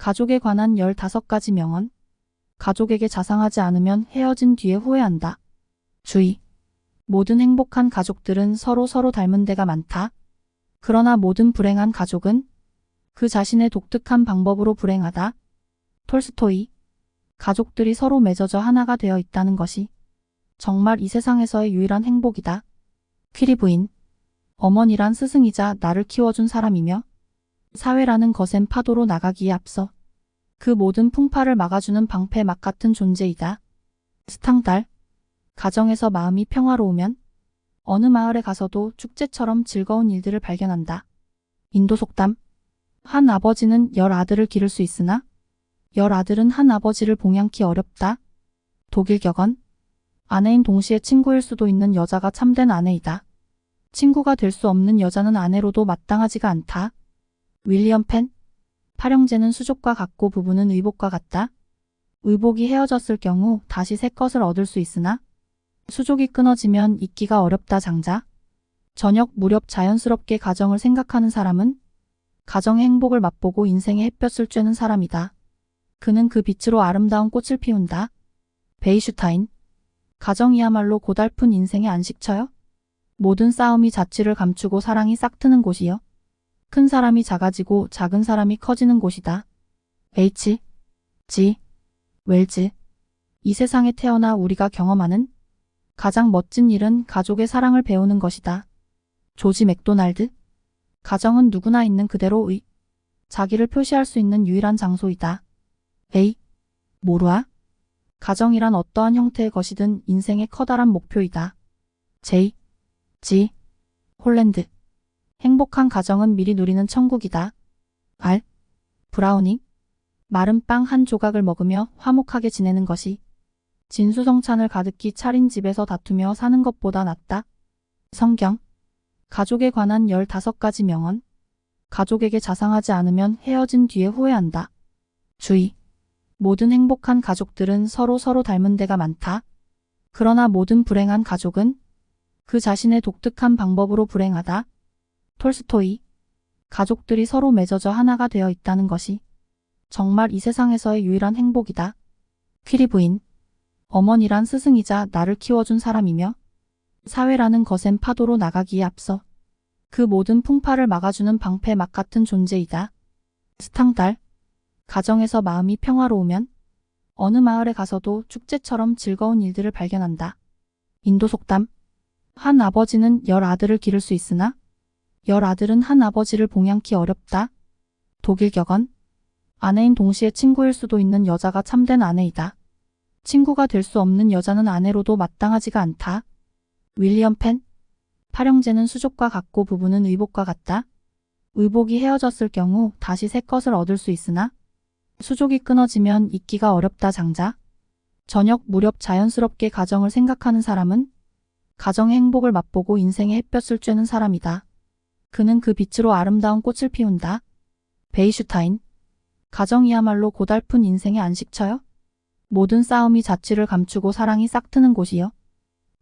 가족에 관한 15가지 명언. 가족에게 자상하지 않으면 헤어진 뒤에 후회한다. 주의. 모든 행복한 가족들은 서로 닮은 데가 많다. 그러나 모든 불행한 가족은 그 자신의 독특한 방법으로 불행하다. 톨스토이. 가족들이 서로 맺어져 하나가 되어 있다는 것이 정말 이 세상에서의 유일한 행복이다. 퀴리 부인. 어머니란 스승이자 나를 키워준 사람이며 사회라는 거센 파도로 나가기에 앞서 그 모든 풍파를 막아주는 방패막 같은 존재이다. 스탕달. 가정에서 마음이 평화로우면 어느 마을에 가서도 축제처럼 즐거운 일들을 발견한다. 인도 속담. 한 아버지는 10아들을 기를 수 있으나 10아들은 한 아버지를 봉양키 어렵다. 독일 격언. 아내인 동시에 친구일 수도 있는 여자가 참된 아내이다. 친구가 될 수 없는 여자는 아내로도 마땅하지가 않다. 윌리엄 펜. 팔형제는 수족과 같고 부부는 의복과 같다. 의복이 헤어졌을 경우 다시 새 것을 얻을 수 있으나 수족이 끊어지면 잊기가 어렵다. 장자. 저녁 무렵 자연스럽게 가정을 생각하는 사람은 가정의 행복을 맛보고 인생의 햇볕을 쬐는 사람이다. 그는 그 빛으로 아름다운 꽃을 피운다. 베이슈타인. 가정이야말로 고달픈 인생의 안식처여. 모든 싸움이 자취를 감추고 사랑이 싹트는 곳이여. 큰 사람이 작아지고 작은 사람이 커지는 곳이다. H. G. 웰즈. 이 세상에 태어나 우리가 경험하는 가장 멋진 일은 가족의 사랑을 배우는 것이다. 조지 맥도날드. 가정은 누구나 있는 그대로의 자기를 표시할 수 있는 유일한 장소이다. A. 모루아. 가정이란 어떠한 형태의 것이든 인생의 커다란 목표이다. J. G. 홀랜드. 행복한 가정은 미리 누리는 천국이다. R. 브라우닝. 마른 빵 한 조각을 먹으며 화목하게 지내는 것이 진수성찬을 가득히 차린 집에서 다투며 사는 것보다 낫다. 성경. 가족에 관한 15가지 명언. 가족에게 자상하지 않으면 헤어진 뒤에 후회한다. 주의. 모든 행복한 가족들은 서로 닮은 데가 많다. 그러나 모든 불행한 가족은 그 자신의 독특한 방법으로 불행하다. 톨스토이. 가족들이 서로 맺어져 하나가 되어 있다는 것이 정말 이 세상에서의 유일한 행복이다. 퀴리 부인. 어머니란 스승이자 나를 키워준 사람이며 사회라는 거센 파도로 나가기에 앞서 그 모든 풍파를 막아주는 방패막 같은 존재이다. 스탕달. 가정에서 마음이 평화로우면 어느 마을에 가서도 축제처럼 즐거운 일들을 발견한다. 인도 속담. 한 아버지는 10아들을 기를 수 있으나 10아들은 한 아버지를 봉양키 어렵다. 독일 격언. 아내인 동시에 친구일 수도 있는 여자가 참된 아내이다. 친구가 될 수 없는 여자는 아내로도 마땅하지가 않다. 윌리엄 펜. 팔형제는 수족과 같고 부부는 의복과 같다. 의복이 헤어졌을 경우 다시 새 것을 얻을 수 있으나 수족이 끊어지면 잊기가 어렵다. 장자. 저녁 무렵 자연스럽게 가정을 생각하는 사람은 가정의 행복을 맛보고 인생의 햇볕을 쬐는 사람이다. 그는 그 빛으로 아름다운 꽃을 피운다. 베이슈타인. 가정이야말로 고달픈 인생의 안식처여. 모든 싸움이 자취를 감추고 사랑이 싹트는 곳이여.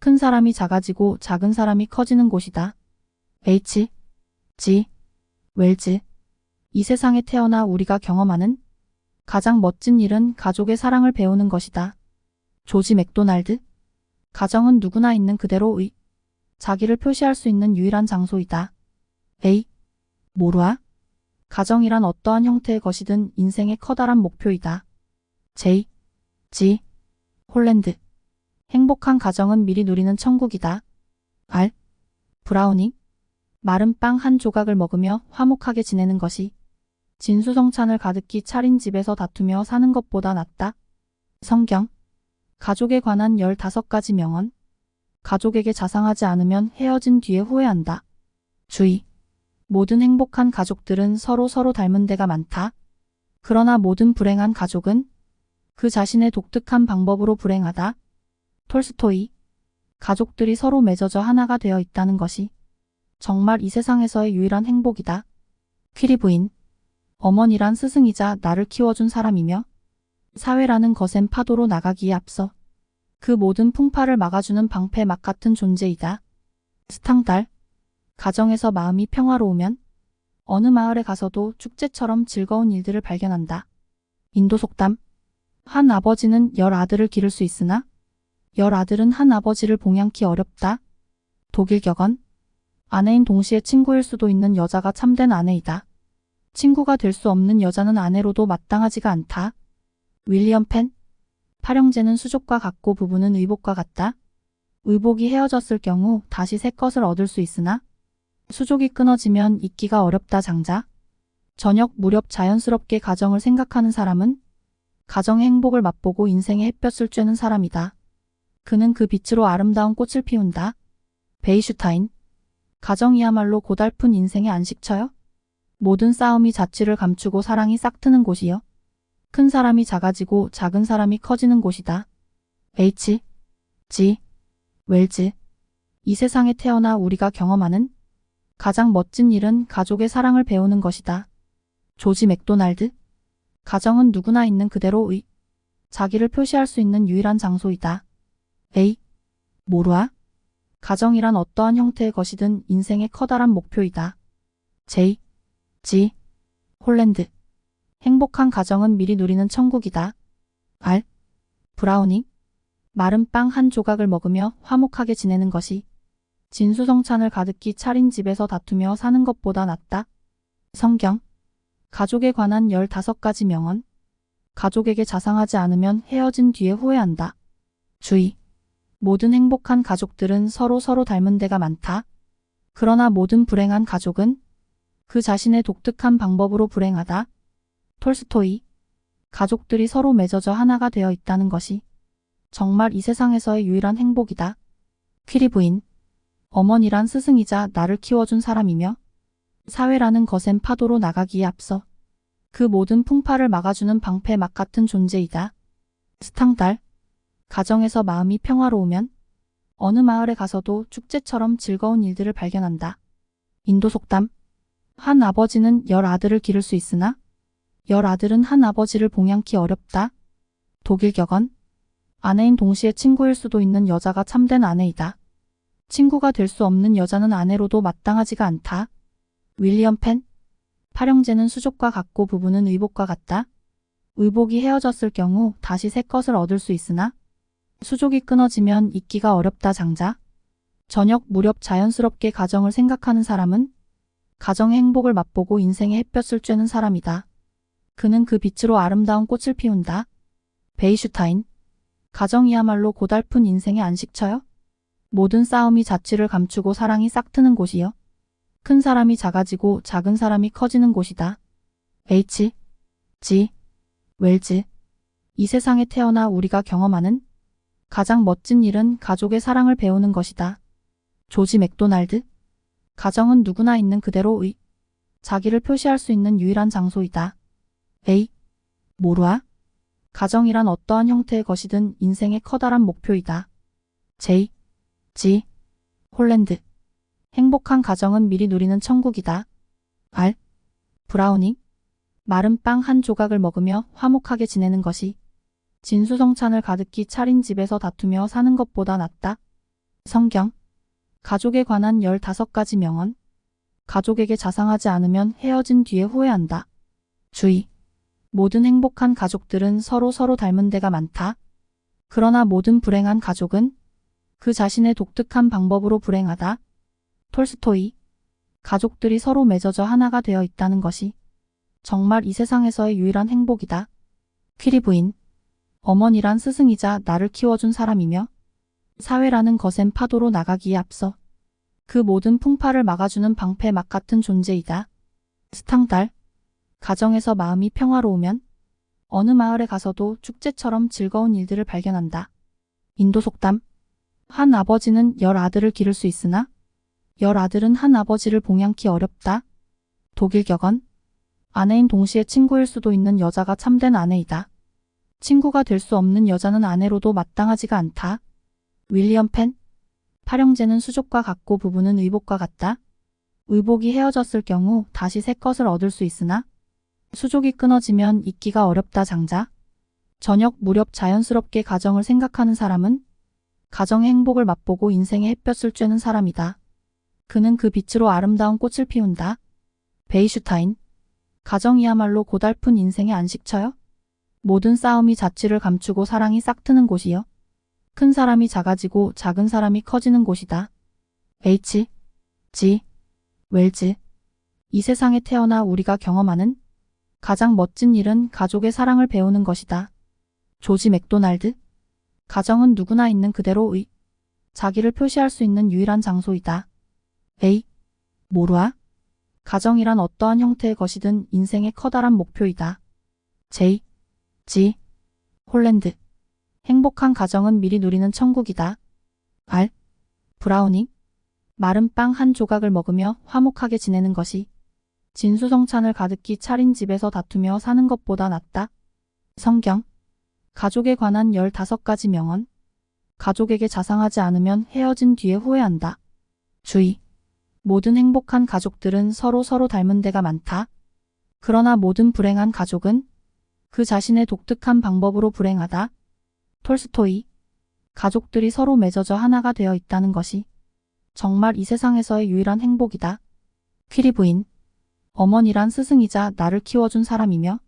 큰 사람이 작아지고 작은 사람이 커지는 곳이다. H. G. 웰즈. 이 세상에 태어나 우리가 경험하는 가장 멋진 일은 가족의 사랑을 배우는 것이다. 조지 맥도날드. 가정은 누구나 있는 그대로의 자기를 표시할 수 있는 유일한 장소이다. A. 모루아. 가정이란 어떠한 형태의 것이든 인생의 커다란 목표이다. J. G. 홀랜드. 행복한 가정은 미리 누리는 천국이다. R. 브라우닝. 마른 빵 한 조각을 먹으며 화목하게 지내는 것이 진수성찬을 가득히 차린 집에서 다투며 사는 것보다 낫다. 성경. 가족에 관한 15가지 명언. 가족에게 자상하지 않으면 헤어진 뒤에 후회한다. 주의. 모든 행복한 가족들은 서로 닮은 데가 많다. 그러나 모든 불행한 가족은 그 자신의 독특한 방법으로 불행하다. 톨스토이. 가족들이 서로 맺어져 하나가 되어 있다는 것이 정말 이 세상에서의 유일한 행복이다. 퀴리 부인. 어머니란 스승이자 나를 키워준 사람이며 사회라는 거센 파도로 나가기에 앞서 그 모든 풍파를 막아주는 방패막 같은 존재이다. 스탕달. 가정에서 마음이 평화로우면 어느 마을에 가서도 축제처럼 즐거운 일들을 발견한다. 인도 속담. 한 아버지는 열 아들을 기를 수 있으나 열 아들은 한 아버지를 봉양키 어렵다. 독일 격언. 아내인 동시에 친구일 수도 있는 여자가 참된 아내이다. 친구가 될 수 없는 여자는 아내로도 마땅하지가 않다. 윌리엄 펜. 팔형제는 수족과 같고 부부는 의복과 같다. 의복이 헤어졌을 경우 다시 새 것을 얻을 수 있으나 수족이 끊어지면 잊기가 어렵다. 장자. 저녁 무렵 자연스럽게 가정을 생각하는 사람은 가정의 행복을 맛보고 인생의 햇볕을 쬐는 사람이다. 그는 그 빛으로 아름다운 꽃을 피운다. 베이슈타인. 가정이야말로 고달픈 인생의 안식처요. 모든 싸움이 자취를 감추고 사랑이 싹트는 곳이요. 큰 사람이 작아지고 작은 사람이 커지는 곳이다. H. G. 웰즈. 이 세상에 태어나 우리가 경험하는 가장 멋진 일은 가족의 사랑을 배우는 것이다. 조지 맥도날드. 가정은 누구나 있는 그대로의 자기를 표시할 수 있는 유일한 장소이다. A. 모루아. 가정이란 어떠한 형태의 것이든 인생의 커다란 목표이다. J. G. 홀랜드. 행복한 가정은 미리 누리는 천국이다. R. 브라우닝. 마른 빵 한 조각을 먹으며 화목하게 지내는 것이 진수성찬을 가득히 차린 집에서 다투며 사는 것보다 낫다. 성경. 가족에 관한 15가지 명언. 가족에게 자상하지 않으면 헤어진 뒤에 후회한다. 주의. 모든 행복한 가족들은 서로 닮은 데가 많다. 그러나 모든 불행한 가족은 그 자신의 독특한 방법으로 불행하다. 톨스토이. 가족들이 서로 맺어져 하나가 되어 있다는 것이 정말 이 세상에서의 유일한 행복이다. 퀴리 부인. 어머니란 스승이자 나를 키워준 사람이며 사회라는 거센 파도로 나가기에 앞서 그 모든 풍파를 막아주는 방패막 같은 존재이다. 스탕달. 가정에서 마음이 평화로우면 어느 마을에 가서도 축제처럼 즐거운 일들을 발견한다. 인도 속담. 한 아버지는 열 아들을 기를 수 있으나 열 아들은 한 아버지를 봉양키 어렵다. 독일 격언. 아내인 동시에 친구일 수도 있는 여자가 참된 아내이다. 친구가 될 수 없는 여자는 아내로도 마땅하지가 않다. 윌리엄 펜. 팔형제는 수족과 같고 부부는 의복과 같다. 의복이 헤어졌을 경우 다시 새 것을 얻을 수 있으나 수족이 끊어지면 잊기가 어렵다. 장자. 저녁 무렵 자연스럽게 가정을 생각하는 사람은 가정의 행복을 맛보고 인생의 햇볕을 쬐는 사람이다. 그는 그 빛으로 아름다운 꽃을 피운다. 베이슈타인. 가정이야말로 고달픈 인생의 안식처요. 모든 싸움이 자취를 감추고 사랑이 싹트는 곳이요. 큰 사람이 작아지고 작은 사람이 커지는 곳이다. H. G. 웰즈. 이 세상에 태어나 우리가 경험하는 가장 멋진 일은 가족의 사랑을 배우는 것이다. 조지 맥도날드. 가정은 누구나 있는 그대로의 자기를 표시할 수 있는 유일한 장소이다. A. 모루아. 가정이란 어떠한 형태의 것이든 인생의 커다란 목표이다. J. G. 홀랜드. 행복한 가정은 미리 누리는 천국이다. R. 브라우닝. 마른 빵 한 조각을 먹으며 화목하게 지내는 것이 진수성찬을 가득히 차린 집에서 다투며 사는 것보다 낫다. 성경. 가족에 관한 15가지 명언. 가족에게 자상하지 않으면 헤어진 뒤에 후회한다. 주의. 모든 행복한 가족들은 서로 닮은 데가 많다. 그러나 모든 불행한 가족은 그 자신의 독특한 방법으로 불행하다. 톨스토이. 가족들이 서로 맺어져 하나가 되어 있다는 것이 정말 이 세상에서의 유일한 행복이다. 퀴리 부인. 어머니란 스승이자 나를 키워준 사람이며 사회라는 거센 파도로 나가기에 앞서 그 모든 풍파를 막아주는 방패막 같은 존재이다. 스탕달. 가정에서 마음이 평화로우면 어느 마을에 가서도 축제처럼 즐거운 일들을 발견한다. 인도 속담. 한 아버지는 열 아들을 기를 수 있으나 열 아들은 한 아버지를 봉양키 어렵다. 독일 격언. 아내인 동시에 친구일 수도 있는 여자가 참된 아내이다. 친구가 될 수 없는 여자는 아내로도 마땅하지가 않다. 윌리엄 펜. 팔형제는 수족과 같고 부부는 의복과 같다. 의복이 헤어졌을 경우 다시 새 것을 얻을 수 있으나 수족이 끊어지면 잊기가 어렵다. 장자. 저녁 무렵 자연스럽게 가정을 생각하는 사람은 가정의 행복을 맛보고 인생의 햇볕을 쬐는 사람이다. 그는 그 빛으로 아름다운 꽃을 피운다. 베이슈타인. 가정이야말로 고달픈 인생의 안식처요. 모든 싸움이 자취를 감추고 사랑이 싹트는 곳이요. 큰 사람이 작아지고 작은 사람이 커지는 곳이다. H. G. 웰즈. 이 세상에 태어나 우리가 경험하는 가장 멋진 일은 가족의 사랑을 배우는 것이다. 조지 맥도날드. 가정은 누구나 있는 그대로의 자기를 표시할 수 있는 유일한 장소이다. A. 모루아. 가정이란 어떠한 형태의 것이든 인생의 커다란 목표이다. J. G. 홀랜드. 행복한 가정은 미리 누리는 천국이다. R. 브라우닝. 마른 빵 한 조각을 먹으며 화목하게 지내는 것이 진수성찬을 가득히 차린 집에서 다투며 사는 것보다 낫다. 성경. 가족에 관한 15가지 명언. 가족에게 자상하지 않으면 헤어진 뒤에 후회한다. 주의. 모든 행복한 가족들은 서로 닮은 데가 많다. 그러나 모든 불행한 가족은 그 자신의 독특한 방법으로 불행하다. 톨스토이. 가족들이 서로 맺어져 하나가 되어 있다는 것이 정말 이 세상에서의 유일한 행복이다. 퀴리 부인. 어머니란 스승이자 나를 키워준 사람이며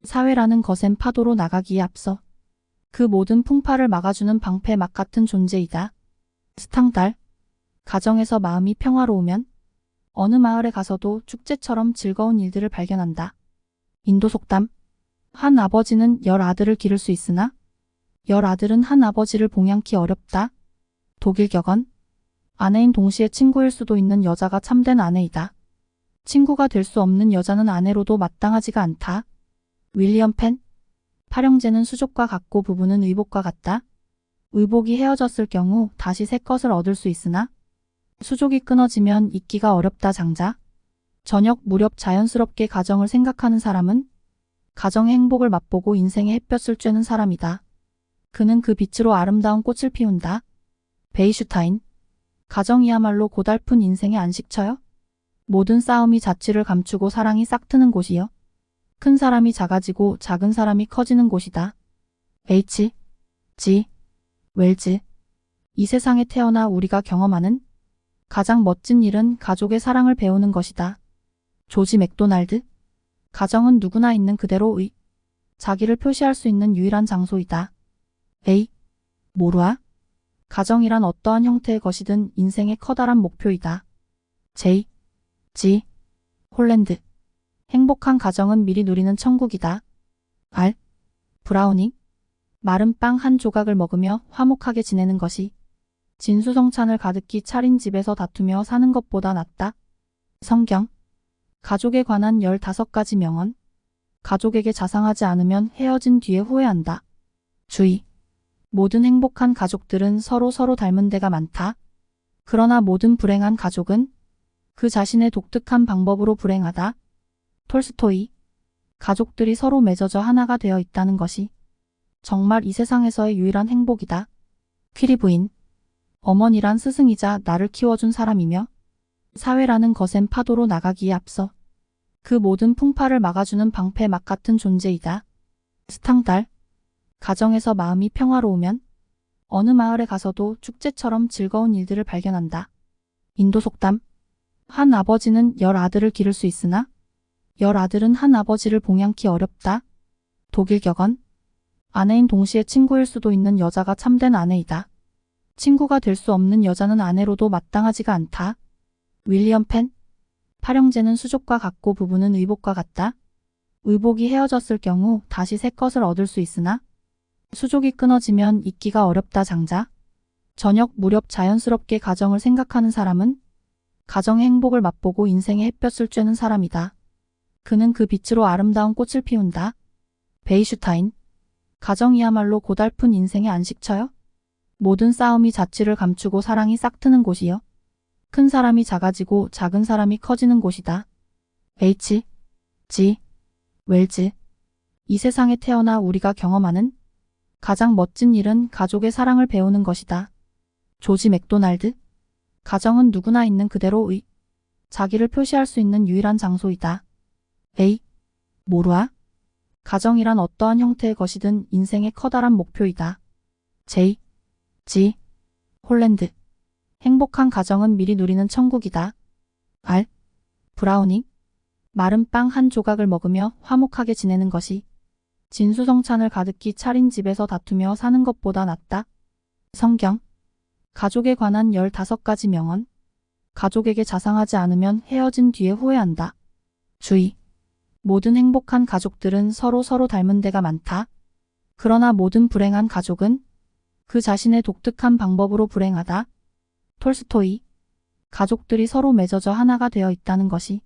사회라는 거센 파도로 나가기에 앞서 그 모든 풍파를 막아주는 방패막 같은 존재이다. 스탕달. 가정에서 마음이 평화로우면 어느 마을에 가서도 축제처럼 즐거운 일들을 발견한다. 인도 속담. 한 아버지는 10아들을 기를 수 있으나 10아들은 한 아버지를 봉양키 어렵다. 독일 격언. 아내인 동시에 친구일 수도 있는 여자가 참된 아내이다. 친구가 될 수 없는 여자는 아내로도 마땅하지가 않다. 윌리엄 펜. 팔형제는 수족과 같고 부부는 의복과 같다. 의복이 헤어졌을 경우 다시 새 것을 얻을 수 있으나 수족이 끊어지면 잊기가 어렵다. 장자. 저녁 무렵 자연스럽게 가정을 생각하는 사람은 가정의 행복을 맛보고 인생의 햇볕을 쬐는 사람이다. 그는 그 빛으로 아름다운 꽃을 피운다. 베이슈타인. 가정이야말로 고달픈 인생의 안식처요. 모든 싸움이 자취를 감추고 사랑이 싹트는 곳이요. 큰 사람이 작아지고 작은 사람이 커지는 곳이다. H. G. 웰즈. 이 세상에 태어나 우리가 경험하는 가장 멋진 일은 가족의 사랑을 배우는 것이다. 조지 맥도날드. 가정은 누구나 있는 그대로의 자기를 표시할 수 있는 유일한 장소이다. A. 모루아. 가정이란 어떠한 형태의 것이든 인생의 커다란 목표이다. J. G. 홀랜드. 행복한 가정은 미리 누리는 천국이다. R. 브라우닝. 마른 빵 한 조각을 먹으며 화목하게 지내는 것이 진수성찬을 가득히 차린 집에서 다투며 사는 것보다 낫다. 성경. 가족에 관한 15가지 명언. 가족에게 자상하지 않으면 헤어진 뒤에 후회한다. 주의. 모든 행복한 가족들은 서로 닮은 데가 많다. 그러나 모든 불행한 가족은 그 자신의 독특한 방법으로 불행하다. 톨스토이. 가족들이 서로 맺어져 하나가 되어 있다는 것이 정말 이 세상에서의 유일한 행복이다. 퀴리 부인. 어머니란 스승이자 나를 키워준 사람이며 사회라는 거센 파도로 나가기에 앞서 그 모든 풍파를 막아주는 방패막 같은 존재이다. 스탕달. 가정에서 마음이 평화로우면 어느 마을에 가서도 축제처럼 즐거운 일들을 발견한다. 인도 속담. 한 아버지는 10아들을 기를 수 있으나 10아들은 한 아버지를 봉양키 어렵다. 독일 격언. 아내인 동시에 친구일 수도 있는 여자가 참된 아내이다. 친구가 될 수 없는 여자는 아내로도 마땅하지가 않다. 윌리엄 펜. 팔형제는 수족과 같고 부부는 의복과 같다. 의복이 헤어졌을 경우 다시 새 것을 얻을 수 있으나 수족이 끊어지면 잊기가 어렵다. 장자. 저녁 무렵 자연스럽게 가정을 생각하는 사람은 가정의 행복을 맛보고 인생의 햇볕을 쬐는 사람이다. 그는 그 빛으로 아름다운 꽃을 피운다. 베이슈타인. 가정이야말로 고달픈 인생의 안식처요. 모든 싸움이 자취를 감추고 사랑이 싹트는 곳이요. 큰 사람이 작아지고 작은 사람이 커지는 곳이다. H. G. 웰즈. 이 세상에 태어나 우리가 경험하는 가장 멋진 일은 가족의 사랑을 배우는 것이다. 조지 맥도날드. 가정은 누구나 있는 그대로의 자기를 표시할 수 있는 유일한 장소이다. A. 모루아. 가정이란 어떠한 형태의 것이든 인생의 커다란 목표이다. J. G. 홀랜드. 행복한 가정은 미리 누리는 천국이다. R. 브라우닝. 마른 빵 한 조각을 먹으며 화목하게 지내는 것이 진수성찬을 가득히 차린 집에서 다투며 사는 것보다 낫다. 성경. 가족에 관한 15가지 명언. 가족에게 자상하지 않으면 헤어진 뒤에 후회한다. 주의. 모든 행복한 가족들은 서로 닮은 데가 많다. 그러나 모든 불행한 가족은 그 자신의 독특한 방법으로 불행하다. 톨스토이. 가족들이 서로 맺어져 하나가 되어 있다는 것이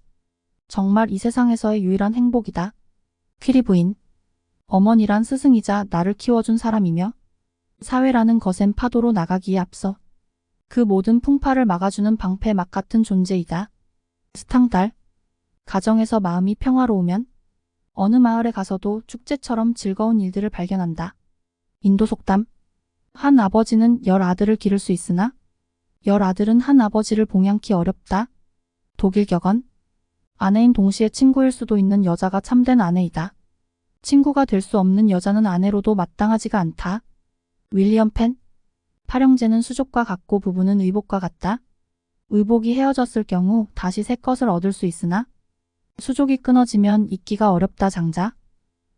정말 이 세상에서의 유일한 행복이다. 퀴리 부인. 어머니란 스승이자 나를 키워준 사람이며 사회라는 거센 파도로 나가기에 앞서 그 모든 풍파를 막아주는 방패막 같은 존재이다. 스탕달. 가정에서 마음이 평화로우면 어느 마을에 가서도 축제처럼 즐거운 일들을 발견한다. 인도 속담. 한 아버지는 10아들을 기를 수 있으나 10아들은 한 아버지를 봉양키 어렵다. 독일 격언. 아내인 동시에 친구일 수도 있는 여자가 참된 아내이다. 친구가 될 수 없는 여자는 아내로도 마땅하지가 않다. 윌리엄 펜. 팔형제는 수족과 같고 부부는 의복과 같다. 의복이 헤어졌을 경우 다시 새 것을 얻을 수 있으나 수족이 끊어지면 잊기가 어렵다. 장자.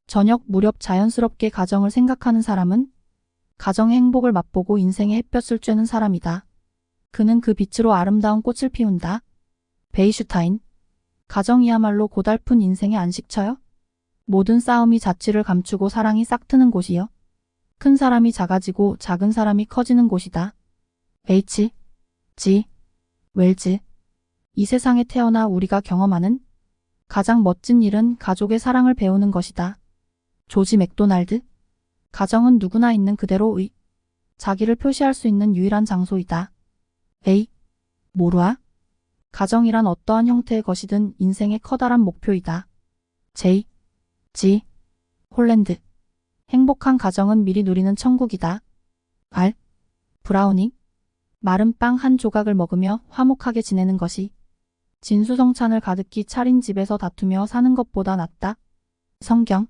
저녁 무렵 자연스럽게 가정을 생각하는 사람은 가정의 행복을 맛보고 인생의 햇볕을 쬐는 사람이다. 그는 그 빛으로 아름다운 꽃을 피운다. 베이슈타인. 가정이야말로 고달픈 인생의 안식처요. 모든 싸움이 자취를 감추고 사랑이 싹트는 곳이요. 큰 사람이 작아지고 작은 사람이 커지는 곳이다. H. G. 웰즈. 이 세상에 태어나 우리가 경험하는 가장 멋진 일은 가족의 사랑을 배우는 것이다. 조지 맥도날드. 가정은 누구나 있는 그대로의 자기를 표시할 수 있는 유일한 장소이다. A. 모루아. 가정이란 어떠한 형태의 것이든 인생의 커다란 목표이다. J. G. 홀랜드. 행복한 가정은 미리 누리는 천국이다. R. 브라우닝. 마른 빵 한 조각을 먹으며 화목하게 지내는 것이 진수성찬을 가득히 차린 집에서 다투며 사는 것보다 낫다. 성경.